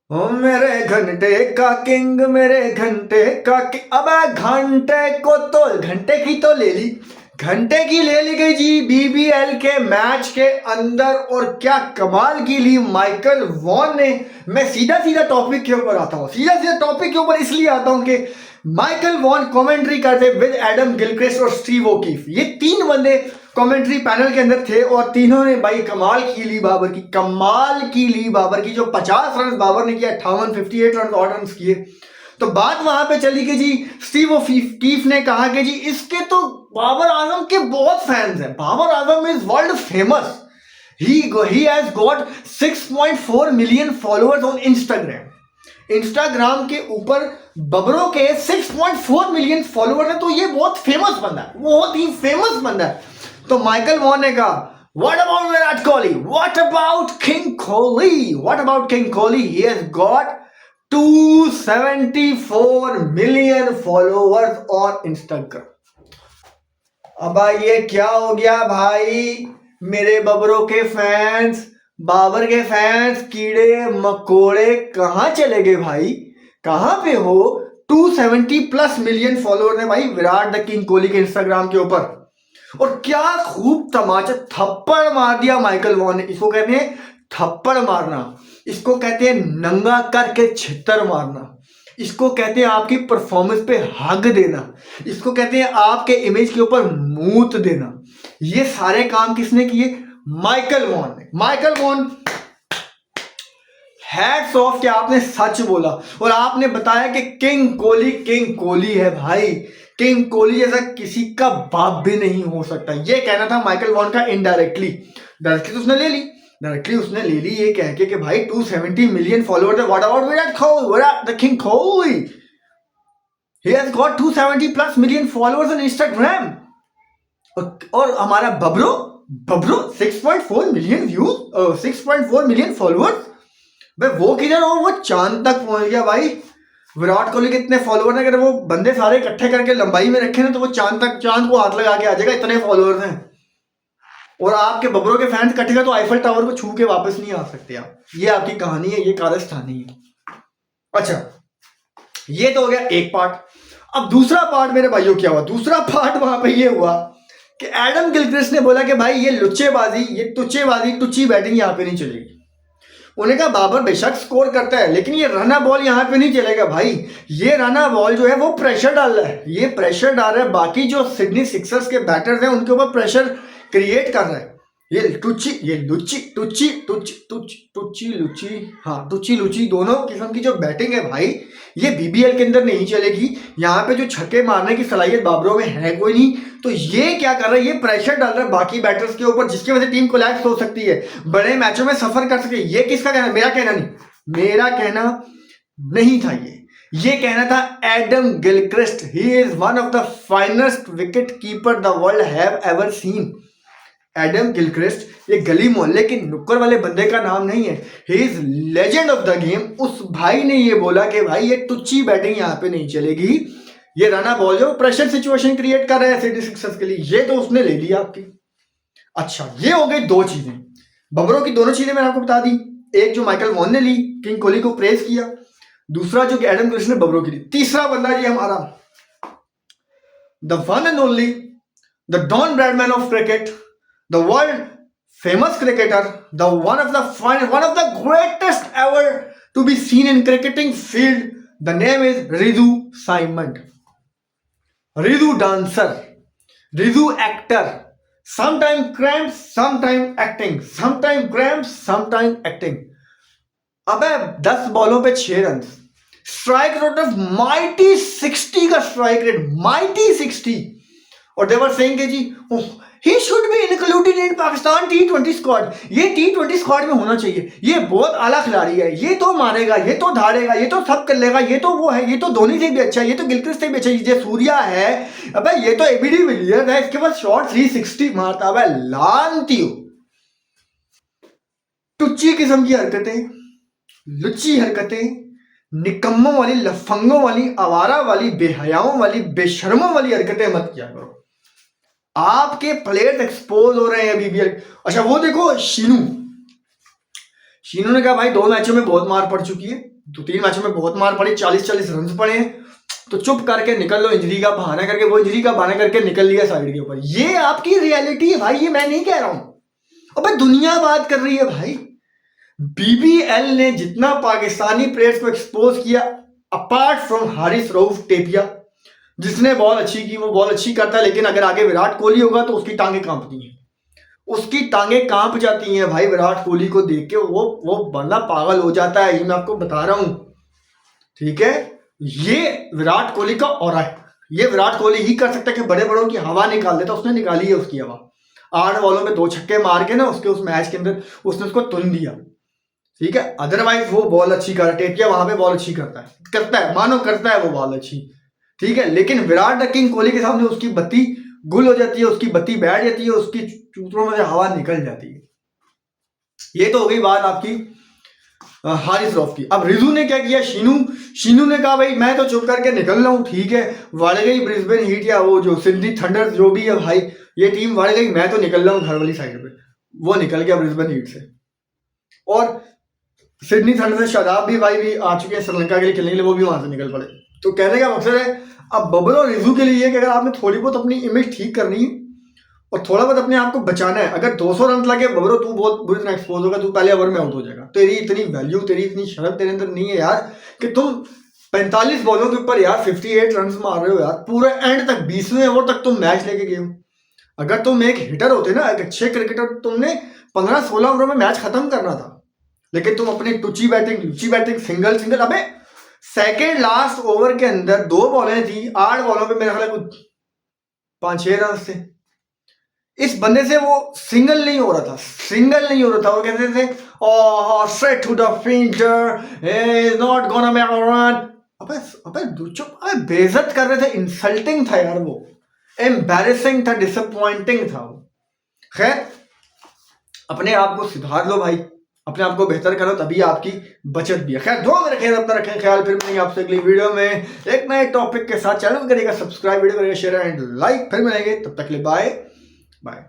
ओ मेरे घंटे का किंग, मेरे घंटे का किंग। अब घंटे को तो घंटे की तो ले ली, घंटे की ले ली गई जी बीबीएल के मैच के अंदर। और क्या कमाल की ली माइकल वॉन ने। मैं सीधा सीधा टॉपिक के ऊपर आता हूं, सीधा सीधा टॉपिक के ऊपर इसलिए आता हूं कि माइकल वॉन कमेंट्री करते विद एडम गिलक्रिस्ट और स्टीव ओकीफ। ये तीन बंदे कमेंट्री पैनल के अंदर थे और तीनों ने भाई कमाल की ली बाबर की, कमाल की ली बाबर की। जो 50 रन बाबर ने किया, 58 रन ऑड रन किए। तो बात वहां पे चली कि जी स्टीव ओकीफ ने कहा कि जी इसके तो बाबर आजम के बहुत फैंस हैं, Babar Azam is world famous, he has got 6.4 million followers on Instagram. Instagram के ऊपर बबरों के 6.4 मिलियन फॉलोअर है, तो ये बहुत फेमस बंदा है, बहुत ही फेमस बंदा है। तो माइकल वॉन ने कहा what about Virat Kohli, what about king Kohli, what about king Kohli, he has got 274 million followers on Instagram. अब ये क्या हो गया भाई, मेरे बबरों के फैंस, बाबर के फैंस, कीड़े मकोड़े कहां चले गए भाई, कहां पे हो। 270 प्लस मिलियन फॉलोअर ने भाई विराट द किंग कोहली के इंस्टाग्राम के ऊपर। और क्या खूब तमाचा थप्पड़ मार दिया माइकल वॉन ने। इसको कहते हैं थप्पड़ मारना, इसको कहते हैं नंगा करके छितर मारना, इसको कहते हैं आपकी परफॉर्मेंस पे हग देना, इसको कहते हैं आपके इमेज के ऊपर मूत देना। ये सारे काम किसने किए? माइकल वॉन ने। माइकल वॉन, हैट्स ऑफ कि आपने सच बोला और आपने बताया कि किंग कोहली है भाई, किंग कोहली जैसा किसी का बाप भी नहीं हो सकता। ये कहना था माइकल वॉन का इनडायरेक्टली। डायरेक्टली तो उसने ले ली, डायरेक्टली उसने ले ली ये कह के कि भाई 270 मिलियन फॉलोअर्स है, what about Virat the king Kohli, he has got 270 plus million followers on Instagram. और हमारा बब्रो 6.4 मिलियन व्यूज, 6.4 मिलियन फॉलोअर्स। भाई वो किधर, और वो चांद तक पहुंच गया भाई। विराट कोहली के इतने फॉलोअर हैं, अगर वो बंदे सारे इकट्ठे करके लंबाई में रखे ना तो वो चांद को हाथ लगा के आ जाएगा, इतने फॉलोअर्स हैं। और आपके बबरों के फैंस इकट्ठे तो आईफल टावर को छू के वापस नहीं आ सकते आप। ये आपकी कहानी है, ये कारस्तानी है। अच्छा, ये तो हो गया एक पार्ट। अब दूसरा पार्ट मेरे भाइयों क्या हुआ, दूसरा पार्ट वहां पे ये हुआ कि एडम गिलक्रिस्ट ने बोला कि भाई ये लुच्चेबाजी, ये तुच्चेबाजी, टुच्ची बैटिंग यहाँ पे नहीं चलेगी। उन्हें कहा बाबर बेशक स्कोर करता है लेकिन ये रना बॉल यहाँ पे नहीं चलेगा भाई। ये रना बॉल जो है वो प्रेशर डाल रहा है, ये प्रेशर डाल रहा है, बाकी जो सिडनी सिक्सर्स के बैटर्स हैं उनके ऊपर प्रेशर क्रिएट कर रहा है। ये टुच्ची, ये लुच्ची टुच्ची टुच्ची टुच्ची टुच्ची लुच्ची, हाँ टुच्ची लुच्ची दोनों किस्म की जो बैटिंग है भाई, ये बीबीएल के अंदर नहीं चलेगी। यहाँ पे जो छक्के मारने की सलाहियत बाबरों में है कोई नहीं, तो ये क्या कर रहा है, ये प्रेशर डाल रहा है बाकी बैटर्स के ऊपर, जिसकी वजह से टीम कोलैप्स हो सकती है, बड़े मैचों में सफर कर सकती है। ये किसका कहना? मेरा कहना नहीं, मेरा कहना नहीं था ये कहना था Adam Gilchrist. He is one of the finest wicket keeper the world have ever seen. Adam Gilchrist ये गली मोहल्ले के नुक्कड़ वाले बंदे का नाम नहीं है, he is legend of the game. उस भाई ने ये बोला कि भाई ये टुच्ची बैटिंग यहाँ पे नहीं चलेगी, ये रना बॉल जो प्रेशर सिचुएशन क्रिएट कर रहा है सिटी सिक्सर्स के लिए, ये तो उसने ले लिया आपकी। अच्छा, ये हो गई दो चीजें, बबरों की दोनों चीजें मैंने आपको बता दी। एक जो माइकल वॉन ने ली, किंग कोहली को प्रेस किया, दूसरा जो एडम गिलक्रिस्ट ने बबरों की ली। तीसरा बंदा जी हमारा the one and only, the Don Bradman of cricket, the world famous cricketer, one of the greatest ever to be seen in cricketing field. The name is Ridu Simon. Ridu dancer, Ridu actor, sometime cramps, sometime acting, sometime cramps, sometime acting. अबे 10 बॉलों पे 6 run, strike rate of mighty 60 का strike rate, mighty 60। और देवर saying कि जी he should be included in Pakistan T20 squad, ये T20 squad में होना चाहिए, ये बहुत आला खिलाड़ी है, ये तो मारेगा, ये तो धाड़ेगा, ये तो सब कर लेगा, ये तो वो है, ये तो धोनी से भी अच्छा है, ये तो गिलक्रिस्ट से भी अच्छा है, ये सूर्या है, अबे ये तो एबीडी विलियर्स है, इसके पास शॉट 360 मारता है। अबे लानती हो, टुच्ची किस्म की हरकतें, लुच्ची हरकतें, निकम्मों वाली, लफंगों वाली, आवारा वाली, बेहयाओं वाली, बेशर्मों वाली हरकतें मत किया करो। आपके प्लेयर्स एक्सपोज हो रहे हैं बीबीएल। अच्छा वो देखो शीनू ने कहा भाई 2 मैचों में बहुत मार पड़ चुकी है, तो 3 मैचों में बहुत मार पड़ी, 40-40 रन पड़े हैं, तो चुप करके निकल लो, इंजरी का बहाना करके। वो इंजरी का बहाना करके निकल लिया साइड के ऊपर। ये आपकी रियलिटी है भाई, ये मैं नहीं कह रहा हूं। अबे दुनिया बात कर रही है भाई। बीबीएल ने जितना पाकिस्तानी प्लेयर्स को एक्सपोज किया, अपार्ट फ्रॉम हारिस रऊफ टेपिया, जिसने बॉल अच्छी की, वो बॉल अच्छी करता है, लेकिन अगर आगे विराट कोहली होगा तो उसकी टांगे कांपती हैं, उसकी टांगे कांप जाती हैं भाई विराट कोहली को देख के। वो बंदा पागल हो जाता है, ये मैं आपको बता रहा हूं, ठीक है। ये विराट कोहली का ऑरा है, ये विराट कोहली ही कर सकता है कि बड़े बड़ों की हवा निकाल देता। उसने निकाली है उसकी हवा, 8 बॉलों में 2 छक्के मार के ना उसके उस मैच के अंदर उसने उसको तुन दिया, ठीक है। अदरवाइज वो बॉल अच्छी कर, टेपिया वहां पे बॉल अच्छी करता है, मानो करता है वो बॉल अच्छी, ठीक है। लेकिन विराट किंग कोहली के सामने उसकी बत्ती गुल हो जाती है, उसकी बत्ती बैठ जाती है, उसकी चूतरों में से हवा निकल जाती है। ये तो हो गई बात आपकी हारिस रऊफ की। अब रिजू ने क्या किया, शीनू ने कहा भाई मैं तो चुप करके निकल रहा हूं, ठीक है, वड़ गई ब्रिस्बेन हीट या वो जो सिडनी थंडर जो भी है भाई, ये टीम वड़ गई, मैं तो निकल रहा हूं घर वाली साइड पे। वो निकल गया ब्रिस्बेन हीट से, और सिडनी थंडर से शादाब भी भाई भी आ चुके हैं श्रीलंका के लिए खेलने के लिए, वो भी वहां से निकल पड़े। तो कहने का मकसद है अब बबल और रिजू के लिए कि अगर आपने थोड़ी बहुत अपनी इमेज ठीक करनी है और थोड़ा बहुत अपने आप को बचाना है, अगर 200 रन लगे बबरो तू बहुत बुरी तरह एक्सपोज होगा, तू पहले ओवर में आउट हो जाएगा। तेरी इतनी वैल्यू, तेरी इतनी शर्म तेरे अंदर नहीं है यार कि तुम 45 बॉलों के ऊपर यार 58 रन मार रहे हो यार, पूरे एंड तक 20वें ओवर तक तुम मैच लेके गए हो। अगर तुम एक हिटर होते ना, एक अच्छे क्रिकेटर, तुमने 15-16 ओवर में मैच खत्म करना था, लेकिन तुम अपनी टुची बैटिंग सिंगल, अबे सेकेंड लास्ट ओवर के अंदर 2 बॉलें थी, 8 बॉलों पे मेरे ख्याल कुछ 5-6 रन थे। इस बंदे से वो सिंगल नहीं हो रहा था, वो कहते थे oh straight to the finisher is not gonna make a run. अबे चुप, अबे बेइज्जत कर रहे थे, इंसल्टिंग था यार, वो एम्बैरेसिंग था, डिसअपॉइंटिंग था वो। खैर अपने आप को सुधार लो भाई, अपने आप को बेहतर करो, तभी आपकी बचत भी है। खैर दुआ में रखें, अपना रखें ख्याल, फिर मिलेंगे आपसे अगली वीडियो में एक नए टॉपिक के साथ। चैनल करिएगा सब्सक्राइब, वीडियो करिएगा शेयर एंड लाइक, फिर मिलेंगे, तब तक के लिए बाय बाय।